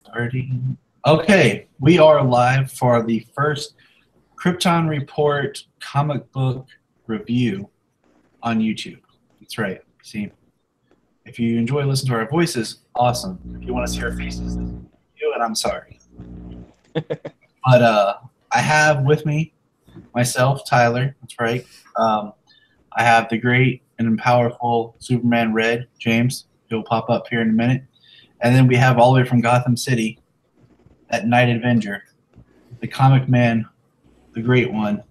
Starting. Okay, we are live for the first Krypton Report comic book review on YouTube. That's right. See, if you enjoy listening to our voices, awesome. If you want to see our faces, you and I'm sorry. But I have with me myself, Tyler. That's right. I have the great and powerful Superman Red, James. He'll pop up here in a minute. And then we have all the way from Gotham City, that Night Avenger, the comic man, the great one,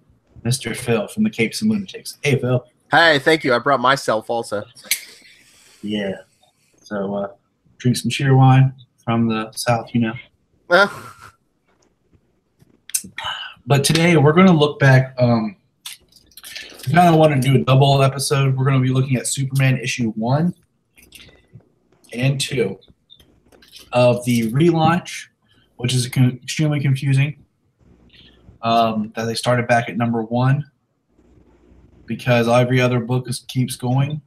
Mr. Phil from the Capes and Lunatics. Hey, Phil. Hey, thank you. I brought myself also. Yeah. So drink some cheer wine from the South, you know. But today we're going to look back. We kind of want to do a double episode. We're going to be looking at Superman issue 1 and 2 of the relaunch, which is extremely confusing, that they started back at number 1 because every other book keeps going.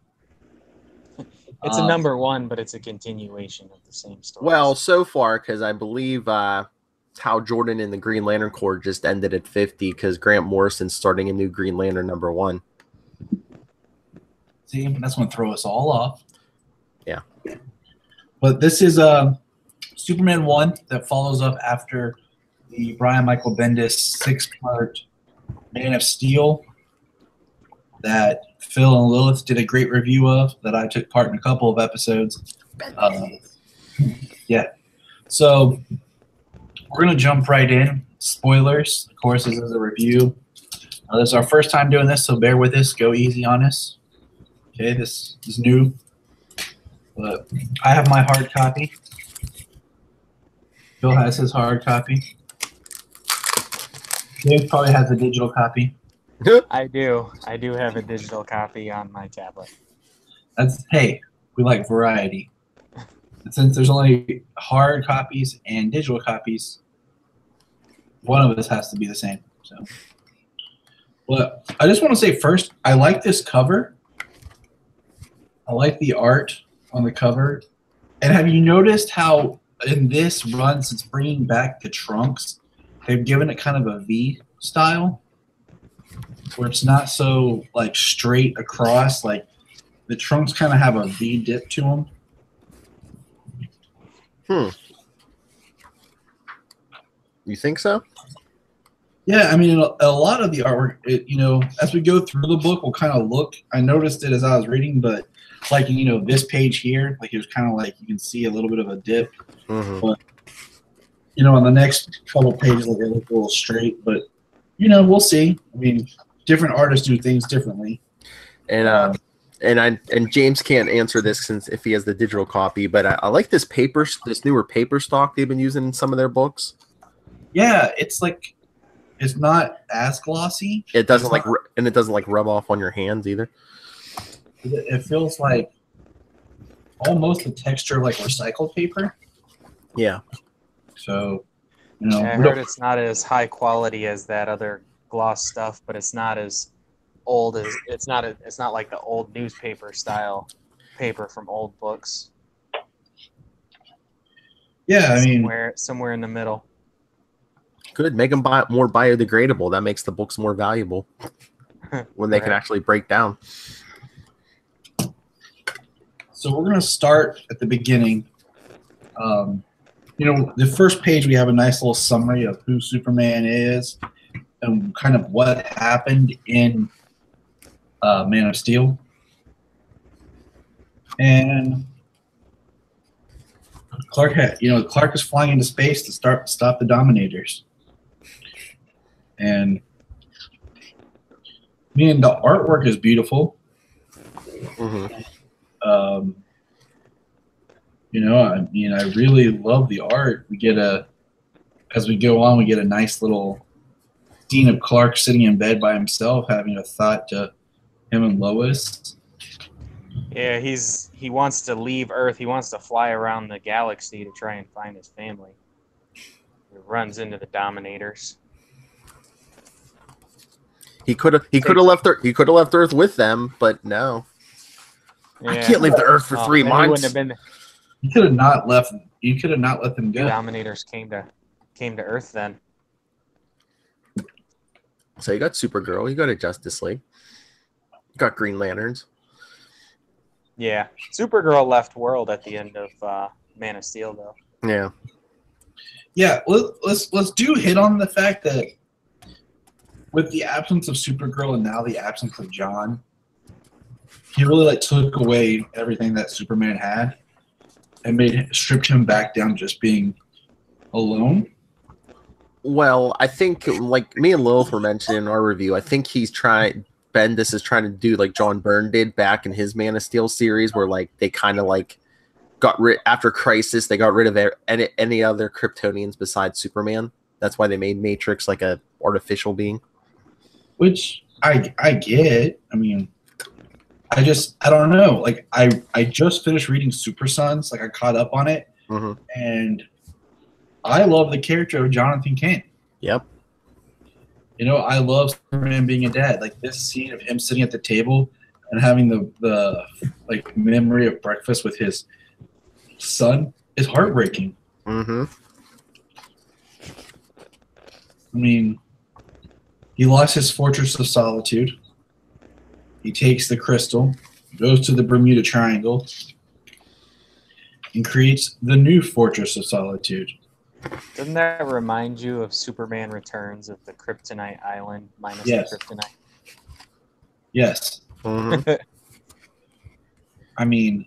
It's a number 1, but it's a continuation of the same story. Well, so far, because I believe Hal Jordan and the Green Lantern Corps just ended at 50 because Grant Morrison's starting a new Green Lantern number 1. See, that's going to throw us all off. Yeah. But this is Superman 1 that follows up after the Brian Micheal Bendis 6-part Man of Steel that Phil and Lilith did a great review of, that I took part in a couple of episodes. Yeah. So we're going to jump right in. Spoilers. Of course, this is a review. This is our first time doing this, so bear with us. Go easy on us. Okay, this is new. But I have my hard copy. Phil has his hard copy. Dave probably has a digital copy. I do. I do have a digital copy on my tablet. Hey, we like variety. And since there's only hard copies and digital copies, one of us has to be the same. So, but I just want to say first, I like this cover. I like the art on the cover. And have you noticed how in this run, since bringing back the trunks, they've given it kind of a V style, where it's not so like straight across. Like the trunks kind of have a V dip to them. You think so? Yeah, I mean, a lot of the artwork, as we go through the book, we'll kind of look. I noticed it as I was reading, but like, this page here, like it was kind of like you can see a little bit of a dip. Mm-hmm. But, on the next couple pages, like they look a little straight. But, we'll see. I mean, different artists do things differently. And James can't answer this since if he has the digital copy, but I like this newer paper stock they've been using in some of their books. Yeah, it's like it's not as glossy. It doesn't it doesn't rub off on your hands either. It feels like almost the texture of like recycled paper. Yeah. So, I heard it's not as high quality as that other gloss stuff, but it's not as old as it's not like the old newspaper style paper from old books. Yeah, I mean, somewhere in the middle. Good, make them more biodegradable. That makes the books more valuable when they can actually break down. So we're going to start at the beginning. The first page, we have a nice little summary of who Superman is and kind of what happened in Man of Steel. And Clark is flying into space to stop the Dominators. And the artwork is beautiful. Mm-hmm. I really love the art. As we go on, we get a nice little scene of Clark sitting in bed by himself, having a thought to him and Lois. Yeah, he wants to leave Earth. He wants to fly around the galaxy to try and find his family. He runs into the Dominators. He could have left Earth with them, but no. Yeah. I can't leave the Earth for 3 months. You could have not left. You could have not let them go. Dominators came to Earth then. So you got Supergirl, you got a Justice League, you got Green Lanterns. Yeah, Supergirl left World at the end of Man of Steel, though. Yeah. Yeah, let's do hit on the fact that with the absence of Supergirl and now the absence of John, he really took away everything that Superman had and stripped him back down just being alone. Well, I think like me and Lilith were mentioning in our review, I think Bendis is trying to do like John Byrne did back in his Man of Steel series, where like they kind of like got rid after Crisis, they got rid of any other Kryptonians besides Superman. That's why they made Matrix like a artificial being. Which I get. I mean, I don't know. Like I just finished reading Super Sons. Like I caught up on it, and I love the character of Jonathan Kent. Yep. You know, I love Superman being a dad. Like this scene of him sitting at the table and having the like memory of breakfast with his son is heartbreaking. Mm-hmm. I mean, he lost his Fortress of Solitude. He takes the crystal, goes to the Bermuda Triangle, and creates the new Fortress of Solitude. Doesn't that remind you of Superman Returns of the Kryptonite Island minus the Kryptonite? Yes. Mm-hmm. I mean,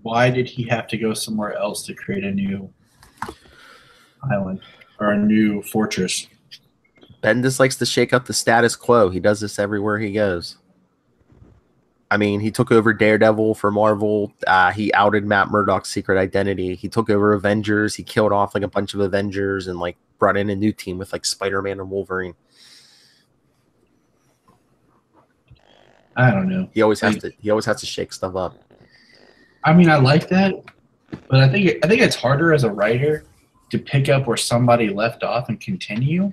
why did he have to go somewhere else to create a new island or a new fortress? Bendis likes to shake up the status quo. He does this everywhere he goes. I mean, he took over Daredevil for Marvel. He outed Matt Murdock's secret identity. He took over Avengers. He killed off like a bunch of Avengers and like brought in a new team with like Spider-Man and Wolverine. I don't know. He always has to shake stuff up. I mean, I like that, but I think it's harder as a writer to pick up where somebody left off and continue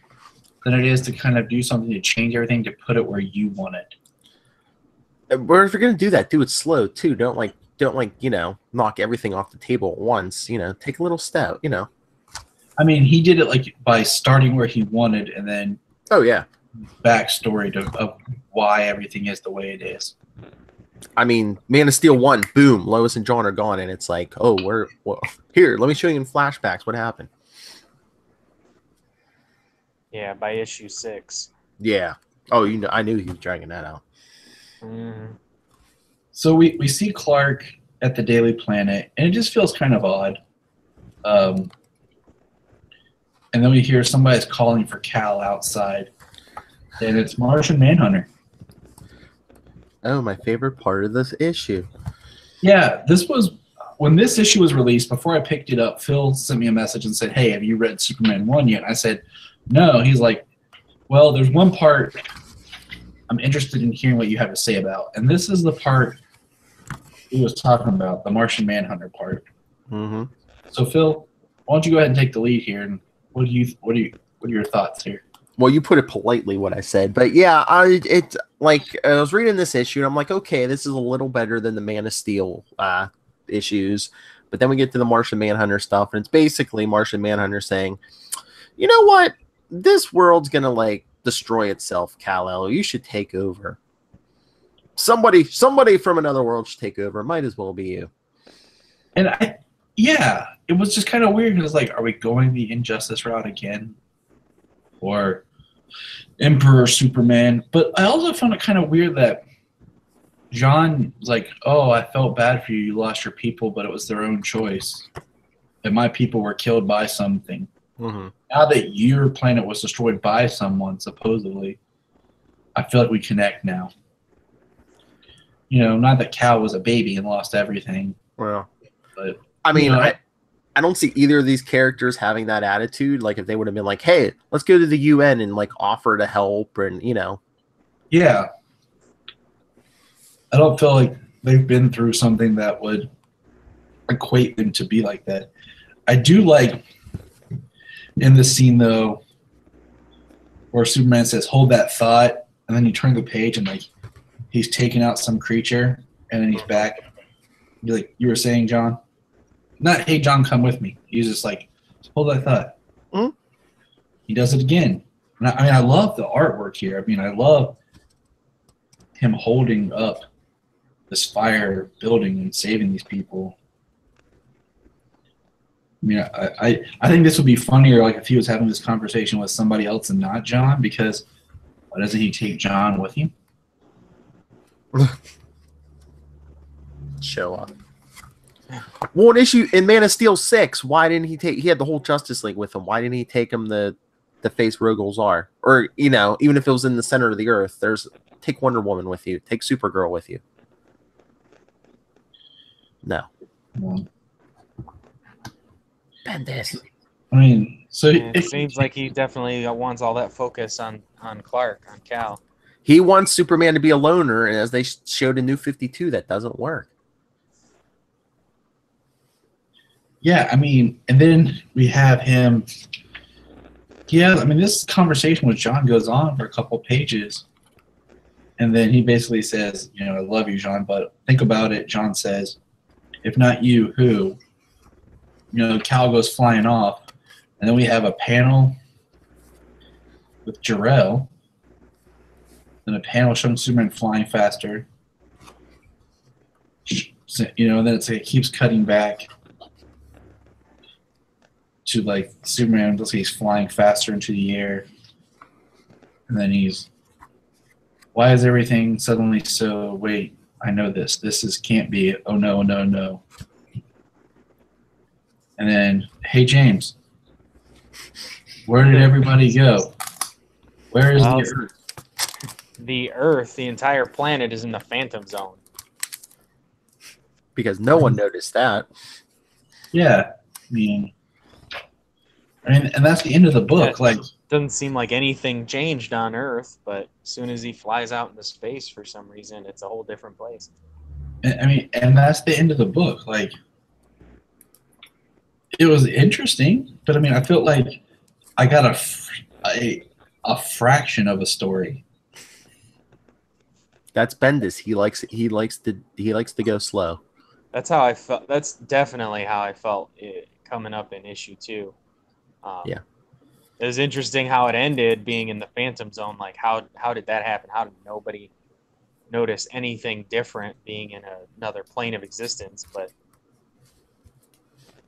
than it is to kind of do something to change everything to put it where you want it. Or if you're gonna do that, do it slow too. Don't knock everything off the table at once. Take a little step. I mean, he did it like by starting where he wanted and then backstory of why everything is the way it is. I mean, Man of Steel 1, boom, Lois and John are gone, and it's like, here, let me show you in flashbacks what happened. Yeah, by issue 6. Yeah. Oh, I knew he was dragging that out. Mm. So we see Clark at the Daily Planet, and it just feels kind of odd. And then we hear somebody's calling for Cal outside, and it's Martian Manhunter. Oh, my favorite part of this issue. Yeah, when this issue was released, before I picked it up, Phil sent me a message and said, "Hey, have you read Superman 1 yet?" I said, "No." He's like, "Well, there's one part I'm interested in hearing what you have to say about." And this is the part he was talking about, the Martian Manhunter part. Mm-hmm. So, Phil, why don't you go ahead and take the lead here? And what are your thoughts here? Well, you put it politely what I said, but yeah, I was reading this issue and I'm like, okay, this is a little better than the Man of Steel issues. But then we get to the Martian Manhunter stuff, and it's basically Martian Manhunter saying, you know what? This world's gonna like destroy itself, Kal-El. You should take over. Somebody from another world should take over. Might as well be you. And it was just kind of weird because like, are we going the Injustice route again, or Emperor Superman? But I also found it kind of weird that John was like, "Oh, I felt bad for you. You lost your people, but it was their own choice. And my people were killed by something." Mm-hmm. Now that your planet was destroyed by someone, supposedly, I feel like we connect now. Not that Cal was a baby and lost everything. Well, but I mean, I don't see either of these characters having that attitude. Like if they would have been like, "Hey, let's go to the UN and like offer to help," and Yeah. I don't feel like they've been through something that would equate them to be like that. I do like in the scene though, where Superman says, "Hold that thought," and then you turn the page and like he's taking out some creature, and then he's back. You were saying, John? not, hey, John, come with me. He's just like, hold that thought. Mm-hmm. He does it again. And I love the artwork here. I mean, I love him holding up this fire building and saving these people. I mean, I think this would be funnier like if he was having this conversation with somebody else and not John, because why doesn't he take John with him? Show up. Well, an issue in Man of Steel 6, why didn't he take? He had the whole Justice League with him. Why didn't he take him to face Rogal's R? Or even if it was in the center of the earth, take Wonder Woman with you, take Supergirl with you. No. Bendis. I mean, so it seems like he definitely wants all that focus on Clark, on Cal. He wants Superman to be a loner, and as they showed in New 52, that doesn't work. Yeah, I mean, and then we have him. Yeah, I mean, this conversation with John goes on for a couple pages, and then he basically says, I love you, John, but think about it. John says, if not you, who? Cal goes flying off, and then we have a panel with Jor-El, and a panel showing Superman flying faster. And then it keeps cutting back to like Superman. Looks like he's flying faster into the air, and then why is everything suddenly so? Wait, I know this. This can't be it. Oh no, no, no. And then, hey James, where did everybody go? Where is the Earth? The Earth, the entire planet, is in the Phantom Zone. Because no one noticed that. Yeah, I mean, and that's the end of the book. Doesn't seem like anything changed on Earth, but as soon as he flies out into space, for some reason, it's a whole different place. And that's the end of the book. Like, it was interesting, but I felt like I got a fraction of a story. That's Bendis. He likes to go slow. That's how I felt. That's definitely how I felt coming up in issue 2. Yeah. It was interesting how it ended, being in the Phantom Zone. Like, how did that happen? How did nobody notice anything different being in another plane of existence? But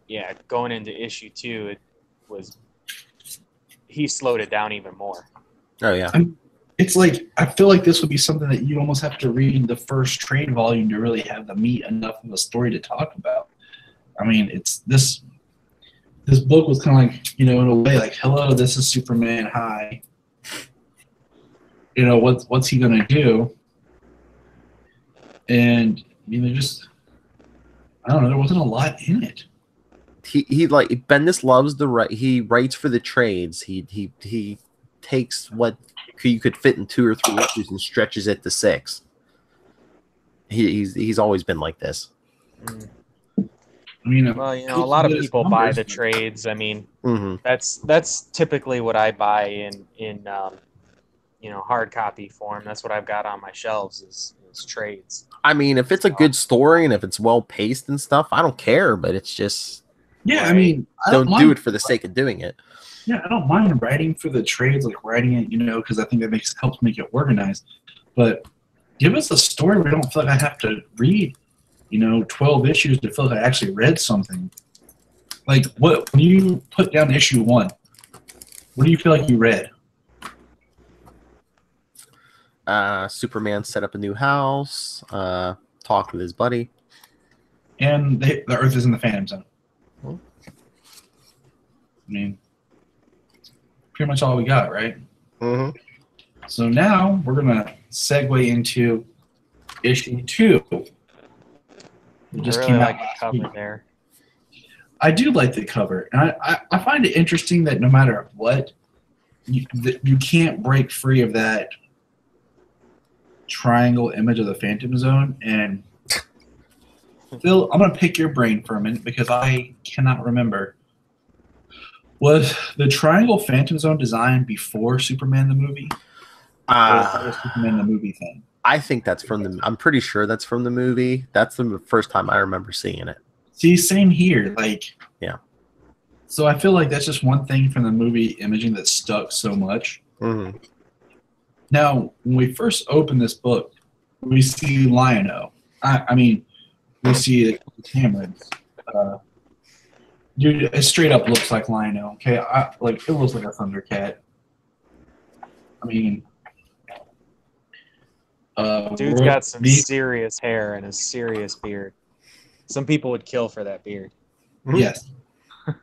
yeah, going into issue 2, he slowed it down even more. Oh yeah. It's like, I feel like this would be something that you almost have to read the first trade volume to really have the meat enough of a story to talk about. I mean, it's this book was kind of like, in a way, like, hello, this is Superman. Hi. What's he gonna do? And just, I don't know. There wasn't a lot in it. He like Bendis loves he writes for the trades. He takes what you could fit in 2 or 3 issues and stretches it to 6. He's always been like this. Well, a lot of people buy the trades. I mean, that's typically what I buy in hard copy form. That's what I've got on my shelves is trades. I mean, if it's a good story and if it's well paced and stuff, I don't care. But it's just I mean, don't do it for the sake of doing it. Yeah, I don't mind writing for the trades, like writing it, because I think that helps make it organized. But give us a story where I don't feel like I have to read, 12 issues to feel like I actually read something. Like, when you put down issue 1, what do you feel like you read? Superman set up a new house, talked with his buddy. And the Earth is in the Phantom Zone. I mean, pretty much all we got, right? Mm-hmm. So now we're going to segue into issue 2. It just came out. The cover there. I do like the cover. And I find it interesting that no matter what, you can't break free of that triangle image of the Phantom Zone. And Phil, I'm going to pick your brain for a minute because I cannot remember. Was the triangle Phantom Zone designed before Superman the movie? Or was Superman the movie thing? I think that's from I'm pretty sure that's from the movie. That's the first time I remember seeing it. See, same here. Like, yeah. So I feel like that's just one thing from the movie imaging that stuck so much. Mm-hmm. Now, when we first open this book, we see Lion-O. I mean, we see Cameron's. Dude, it straight up looks like Lion-O. Okay, like it looks like a Thundercat. I mean, dude's got some serious hair and a serious beard. Some people would kill for that beard. Yes. I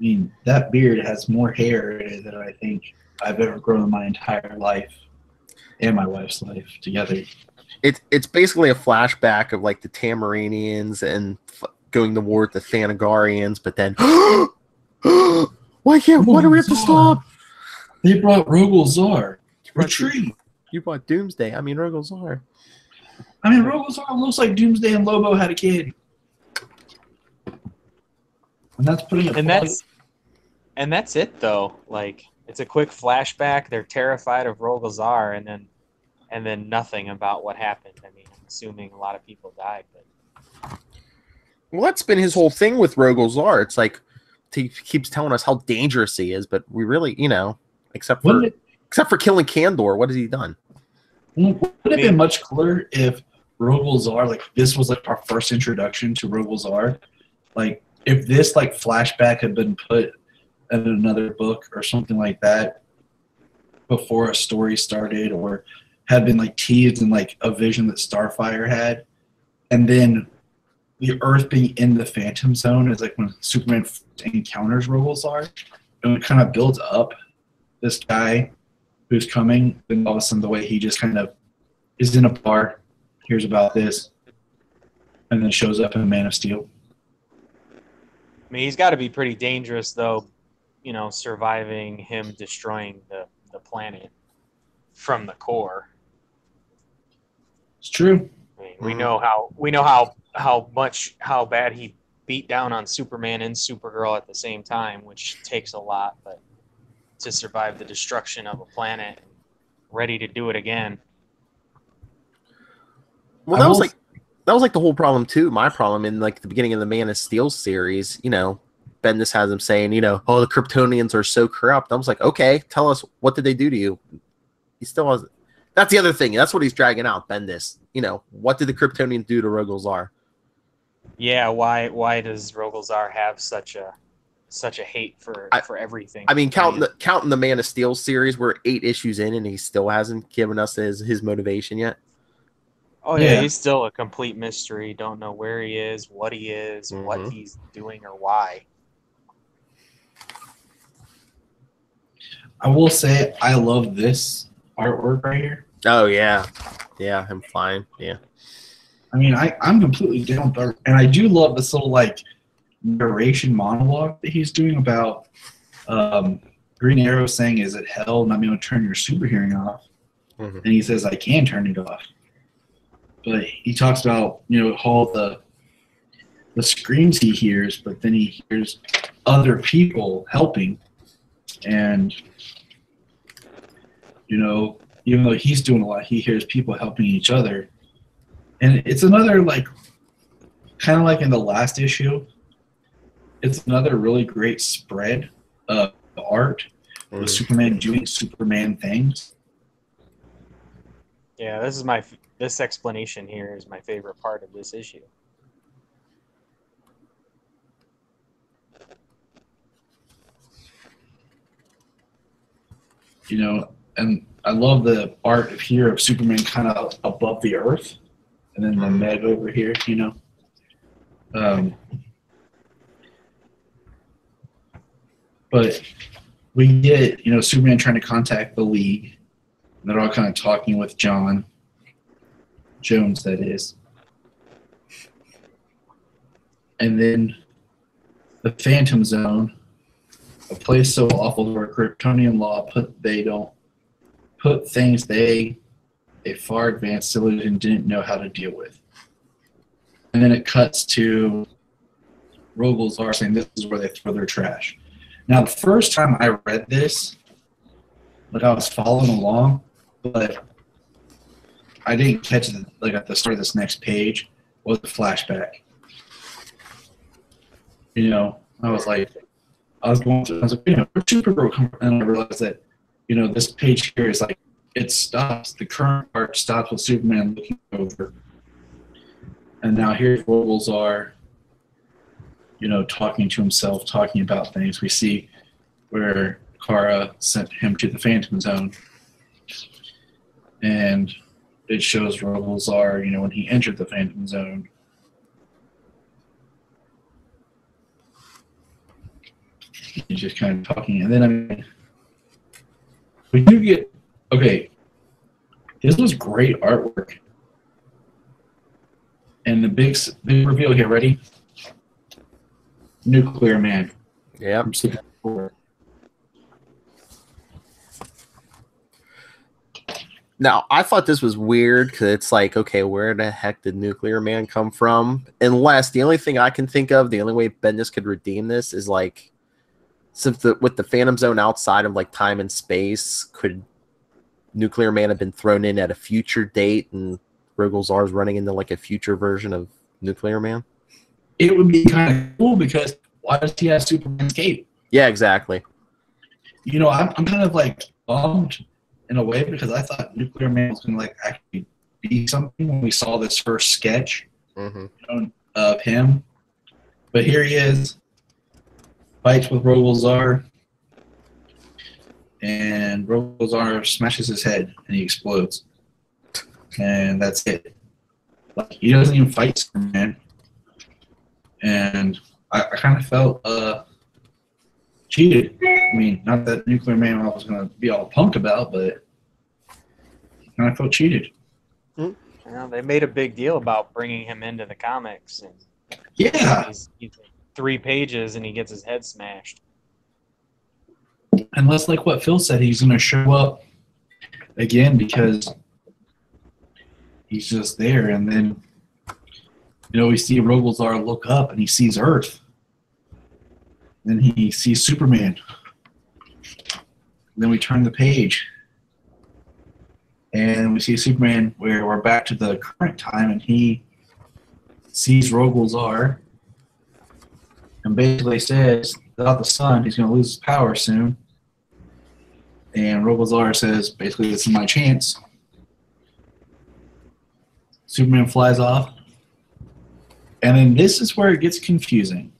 mean, that beard has more hair in it than I think I've ever grown in my entire life and my wife's life together. It's basically a flashback of like the Tamaranians and going to war with the Thanagarians, but then why do we have to stop? They brought Rogol Zar. Retreat. You brought Doomsday. I mean Rogol Zar. I mean Rogol Zar looks like Doomsday and Lobo had a kid. And that's putting it. And that's it though. Like it's a quick flashback. They're terrified of Rogol Zar, and then nothing about what happened. I mean, I'm assuming a lot of people died, but well, that's been his whole thing with Rogol Zar. It's like he keeps telling us how dangerous he is, but we really, except for killing Kandor, what has he done? Would it have been much cooler if Rogol Zar, like this was like our first introduction to Rogol Zar, like if this like flashback had been put in another book or something like that before a story started, or had been like teased in like a vision that Starfire had, and then the Earth being in the Phantom Zone is like when Superman encounters Rogol Zar, and it kind of builds up this guy who's coming, and all of a sudden the way he just kind of is in a bar, hears about this, and then shows up in Man of Steel. I mean, he's got to be pretty dangerous, though, surviving him destroying the planet from the core. It's true. I mean, we know how bad he beat down on Superman and Supergirl at the same time, which takes a lot, but to survive the destruction of a planet, ready to do it again. Well, that was like the whole problem too. My problem in like the beginning of the Man of Steel series, Bendis has him saying, oh, the Kryptonians are so corrupt. I was like, okay, tell us, what did they do to you? He still has. That's the other thing. That's what he's dragging out, Bendis. What did the Kryptonians do to Rogol Zar? Yeah, why does Rogol Zar have such a hate for everything? I mean, counting the Man of Steel series, we're 8 issues in, and he still hasn't given us his motivation yet. Oh yeah, he's still a complete mystery. Don't know where he is, what he is, what he's doing, or why. I will say I love this artwork right here. Oh yeah, him flying. Yeah. I mean, I'm completely down with art, and I do love this little like narration monologue that he's doing about Green Arrow saying, "Is it hell not being able to turn your super hearing off?" And he says, "I can turn it off." But he talks about all the screams he hears, but then he hears other people helping, and even though he's doing a lot, he hears people helping each other. And it's another, like, kind of like in the last issue, it's another really great spread of art with Superman doing Superman things. Yeah, this explanation here is my favorite part of this issue. And I love the art here of Superman kind of above the earth, and then the Meg over here, But we get, Superman trying to contact the League. And they're all kind of talking with Jones, that is. And then the Phantom Zone, a place so awful where Kryptonian law they don't put things a far advanced civilian didn't know how to deal with. And then it cuts to Rogol Zar saying this is where they throw their trash. Now, the first time I read this, I was following along, but I didn't catch it at the start of this next page was the flashback. You know, I was like, I was like, where's Supergirl come from? And I realized that, this page here is like, it stops. The current part stops with Superman looking over. And now here's Rogelzar, talking to himself, talking about things. We see where Kara sent him to the Phantom Zone. And it shows Rogelzar, when he entered the Phantom Zone. He's just kind of talking. And then, we do get, okay, this was great artwork. And the big reveal here, ready? Nuclear Man. Yeah. Now, I thought this was weird because it's like, okay, where the heck did Nuclear Man come from? Unless the only thing I can think of, the only way Bendis could redeem this is like, since with the Phantom Zone outside of like time and space, could Nuclear Man have been thrown in at a future date and Rogelzar's running into like a future version of Nuclear Man? It would be kind of cool because why does he have Superman's cape? Yeah, exactly. I'm kind of like bummed in a way because I thought Nuclear Man was going to like actually be something when we saw this first sketch of him. But here he is, fights with Rogelzar, and Rogelzar smashes his head and he explodes. And that's it. Like, he doesn't even fight Superman. And I kind of felt cheated. I mean, not that Nuclear Man I was going to be all pumped about, but I kind of felt cheated. Well, they made a big deal about bringing him into the comics. And yeah. He's 3 pages and he gets his head smashed. Unless, like what Phil said, he's going to show up again because he's just there. And then, we see Rogelzar look up and he sees Earth. Then he sees Superman. Then we turn the page. And we see Superman where we're back to the current time and he sees Rogelzar and basically says, without the sun, he's going to lose his power soon. And Rogelzar says, basically, this is my chance. Superman flies off. And then this is where it gets confusing.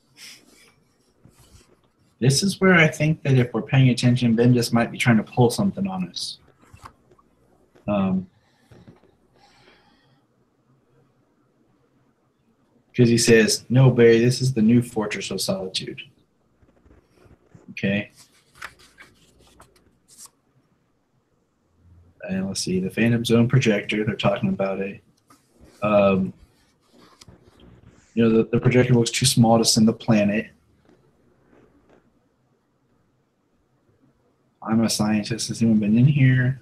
This is where I think that if we're paying attention, Bendis might be trying to pull something on us. Because he says, no, Barry, this is the new Fortress of Solitude. Okay. And let's see, the Phantom Zone projector, they're talking about it. The projector looks too small to send the planet. I'm a scientist. Has anyone been in here?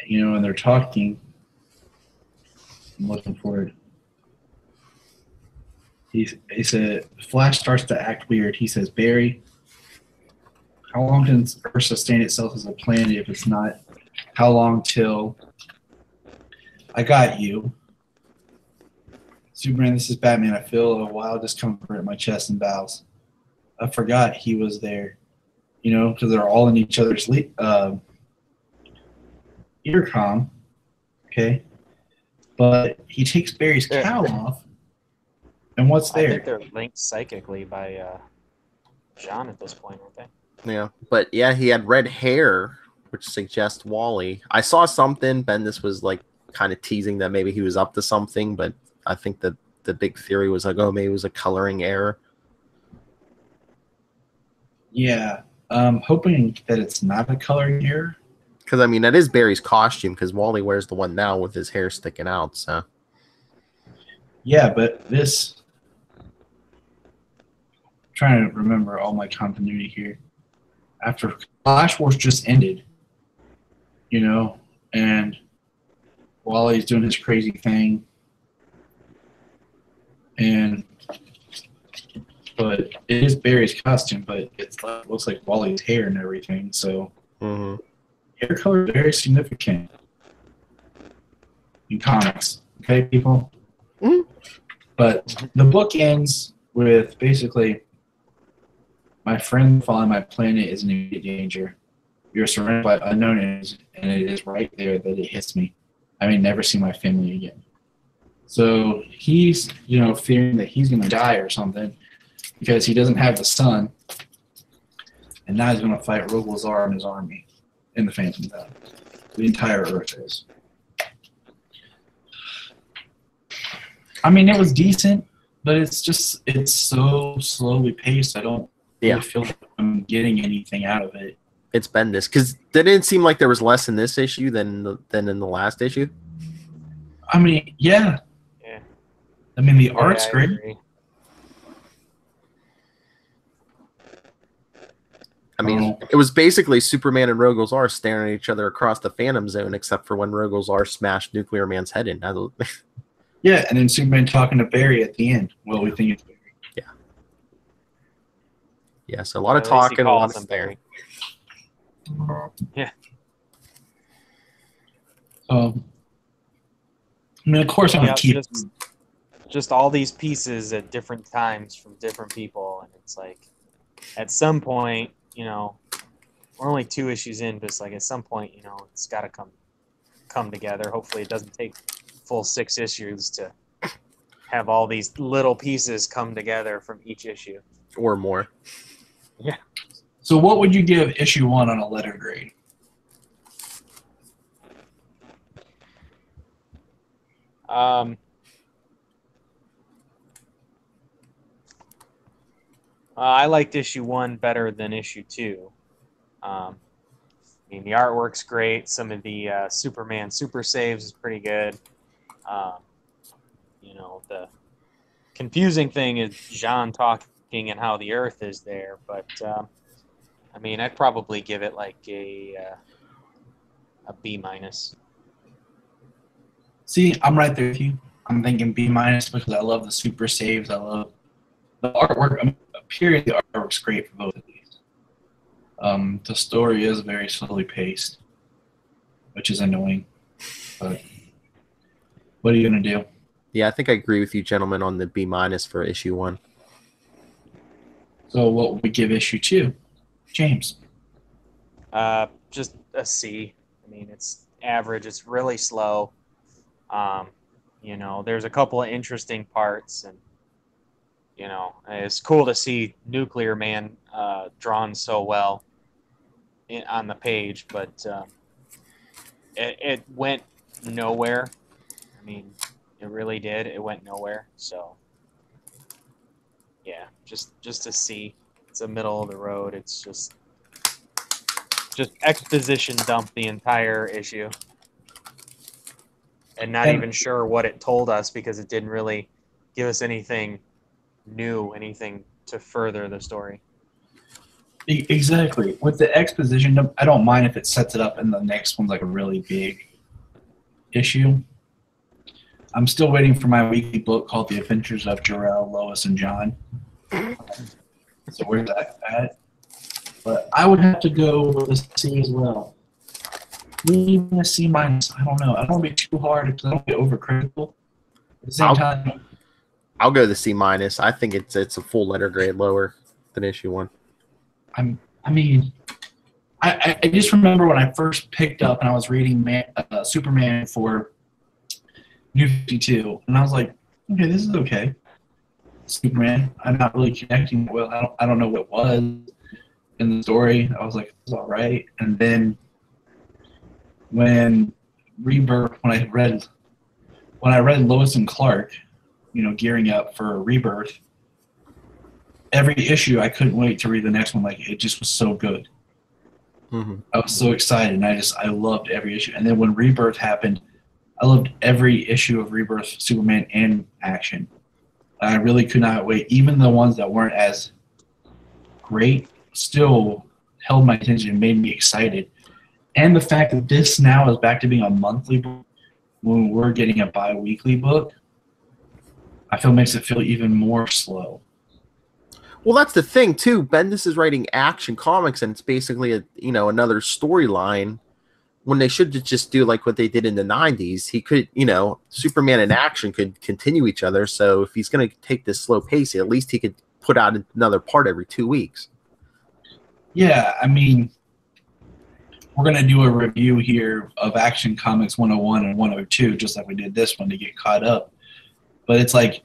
And they're talking. I'm looking for it. He said, Flash starts to act weird. He says, Barry, how long can Earth sustain itself as a planet if it's not? How long till? I got you. Superman, this is Batman. I feel a wild discomfort in my chest and bowels. I forgot he was there. Because they're all in each other's earcom. Okay? But he takes Barry's cowl off. And what's there? I think they're linked psychically by Jean at this point, aren't they? Yeah. But yeah, he had red hair, which suggests Wally. I saw something. Bendis was like kind of teasing that maybe he was up to something, but I think that the big theory was like, oh, maybe it was a coloring error. Yeah. Hoping that it's not a coloring error. Because, I mean, that is Barry's costume, because Wally wears the one now with his hair sticking out, so. Yeah, but this... I'm trying to remember all my continuity here. After Flash Wars just ended, and Wally's doing his crazy thing. But it is Barry's costume, but it looks like Wally's hair and everything, so... Mm-hmm. Hair color is very significant in comics. Okay, people? Mm-hmm. But the book ends with basically, my friend following my planet is in immediate danger. You're surrounded by unknown enemies, and it is right there that it hits me. I may never see my family again. So he's, fearing that he's going to die or something because he doesn't have the sun, and now he's going to fight Rogol Zaar and his army in the Phantom Zone. The entire Earth is. I mean, it was decent, but it's so slowly paced. I don't really feel like I'm getting anything out of it. It's Bendis, because didn't it seem like there was less in this issue than in the last issue? I mean, yeah. I mean, the art's great. Agree. I mean, it was basically Superman and Rogol Zaar staring at each other across the Phantom Zone, except for when Rogol Zaar smashed Nuclear Man's head in. Yeah, and then Superman talking to Barry at the end. Well, we think it's Barry. Yeah. Yeah, so a lot of talking, a lot of staring. Yeah. I mean, of course, I'm going to keep... Just all these pieces at different times from different people, and it's like, at some point, we're only 2 issues in, but it's like at some point, it's got to come together. Hopefully, it doesn't take full 6 issues to have all these little pieces come together from each issue or more. Yeah. So, what would you give issue 1 on a letter grade? I liked issue 1 better than issue 2. I mean, the artwork's great. Some of the Superman super saves is pretty good. The confusing thing is Jean talking and how the Earth is there. But, I mean, I'd probably give it like a B-. See, I'm right there with you. I'm thinking B- because I love the super saves. I love the artwork. I mean, period, the artwork's great for both of these. The story is very slowly paced, which is annoying. But what are you going to do? Yeah, I think I agree with you, gentlemen, on the B- for issue 1. So what would we give issue 2? James? Just a C. I mean, it's average. It's really slow. There's a couple of interesting parts, and it's cool to see Nuclear Man drawn so well on the page, but it went nowhere. I mean, it really did. It went nowhere. So, yeah, just a C. It's a middle of the road. It's just exposition dump the entire issue, and not even sure what it told us because it didn't really give us anything new, anything to further the story. Exactly. With the exposition, I don't mind if it sets it up and the next one's like a really big issue. I'm still waiting for my weekly book called The Adventures of Jor-El, Lois, and John. So where's that at? But I would have to go with a C as well. Even a C-. I don't know. I don't want to be too hard because I don't get overcritical. At the same time, I'll go the C-. I think it's a full letter grade lower than issue 1. I just remember when I first picked up and I was reading Superman for New 52, and I was like, okay, this is okay. Superman, I'm not really connecting well. I don't know what it was in the story. I was like, it's all right. And then when Rebirth, when I read Lois and Clark, gearing up for Rebirth, every issue I couldn't wait to read the next one. Like, it just was so good. Mm-hmm. I was so excited, and I loved every issue. And then when Rebirth happened, I loved every issue of Rebirth, Superman, and Action. I really could not wait. Even the ones that weren't as great still held my attention and made me excited. And the fact that this now is back to being a monthly book when we're getting a bi-weekly book, I feel makes it feel even more slow. Well, that's the thing too. Bendis is writing Action Comics, and it's basically another storyline when they should just do like what they did in the 90s. He could, Superman and Action could continue each other. So if he's going to take this slow pace, at least he could put out another part every 2 weeks. Yeah, I mean, we're going to do a review here of Action Comics 101 and 102, just like we did this one to get caught up. But it's like,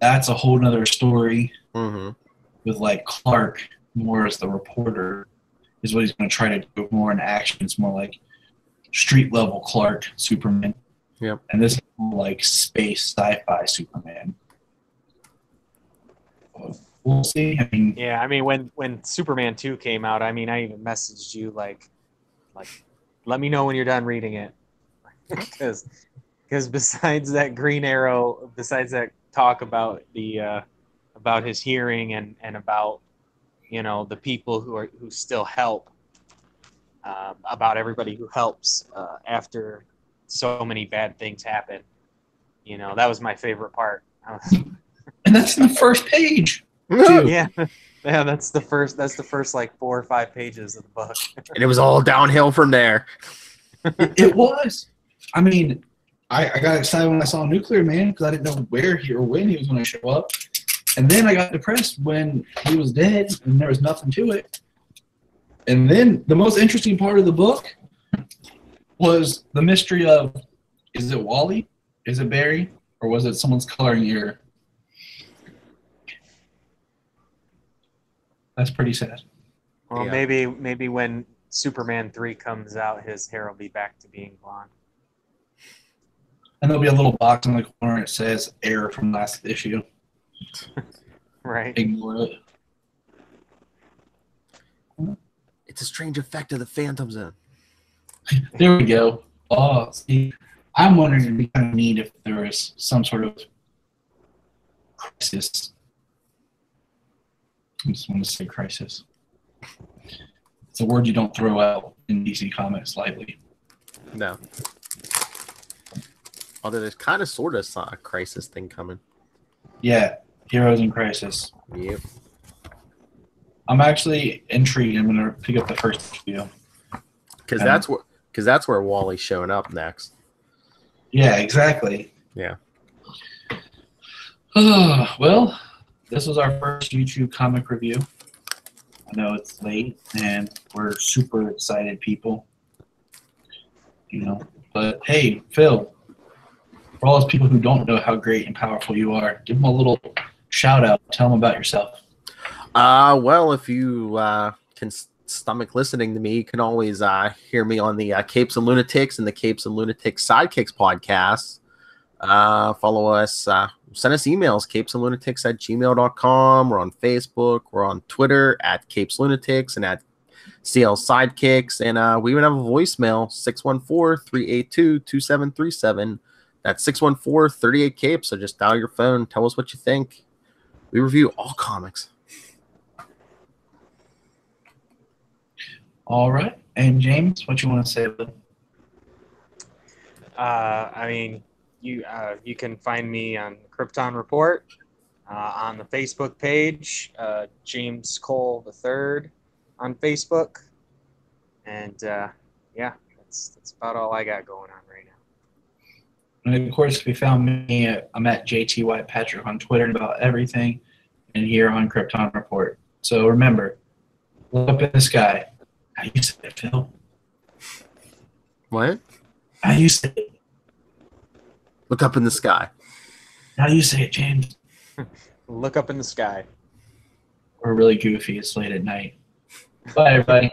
that's a whole nother story with like Clark more as the reporter is what he's going to try to do more in Action. It's more like street level Clark Superman. Yep. And this is more like space sci-fi Superman. We'll see. I mean, when Superman 2 came out, I mean, I even messaged you like let me know when you're done reading it, because besides that Green Arrow, besides that talk about the about his hearing and about the people who still help, about everybody who helps after so many bad things happen, that was my favorite part. And that's in the first page. Yeah, that's the first like 4 or 5 pages of the book. And it was all downhill from there. It was. I mean, I got excited when I saw Nuclear Man because I didn't know where or when he was going to show up. And then I got depressed when he was dead and there was nothing to it. And then the most interesting part of the book was the mystery of, is it Wally? Is it Barry? Or was it someone's coloring error? That's pretty sad. Well, Yeah. maybe when Superman 3 comes out, his hair will be back to being blonde. And there'll be a little box in the corner that says error from last issue. Right. Ignore it. It's a strange effect of the Phantom Zone. There we go. Oh, see, I'm wondering if we kind of need if there is some sort of crisis. I just want to say crisis. It's a word you don't throw out in DC Comics lightly. No. Although there's kind of sort of a crisis thing coming. Yeah, Heroes in Crisis. Yep. I'm actually intrigued. I'm going to pick up the first issue. Because that's where Wally's showing up next. Yeah, exactly. Yeah. Well, this was our first YouTube comic review. I know it's late, and we're super excited people. But hey, Phil, for all those people who don't know how great and powerful you are, give them a little shout out. Tell them about yourself. Well, if you can stomach listening to me, you can always hear me on the Capes and Lunatics and the Capes and Lunatics Sidekicks podcast. Follow us. Send us emails, capesandlunatics@gmail.com. We're on Facebook. We're on Twitter @CapesLunatics and @CL Sidekicks. And we even have a voicemail, 614-382-2737. That's 614-38-CAPES. So just dial your phone. Tell us what you think. We review all comics. All right. And James, what you want to say about it? I mean, you can find me on Krypton Report, on the Facebook page, James Cole III on Facebook, and yeah, that's about all I got going on right now. And of course, if you found me, I'm at JT White Patrick on Twitter and about everything, and here on Krypton Report. So remember, look up in the sky. How you say it, Phil? What? How you say it? Look up in the sky. How do you say it, James? Look up in the sky. We're really goofy. It's late at night. Bye, everybody.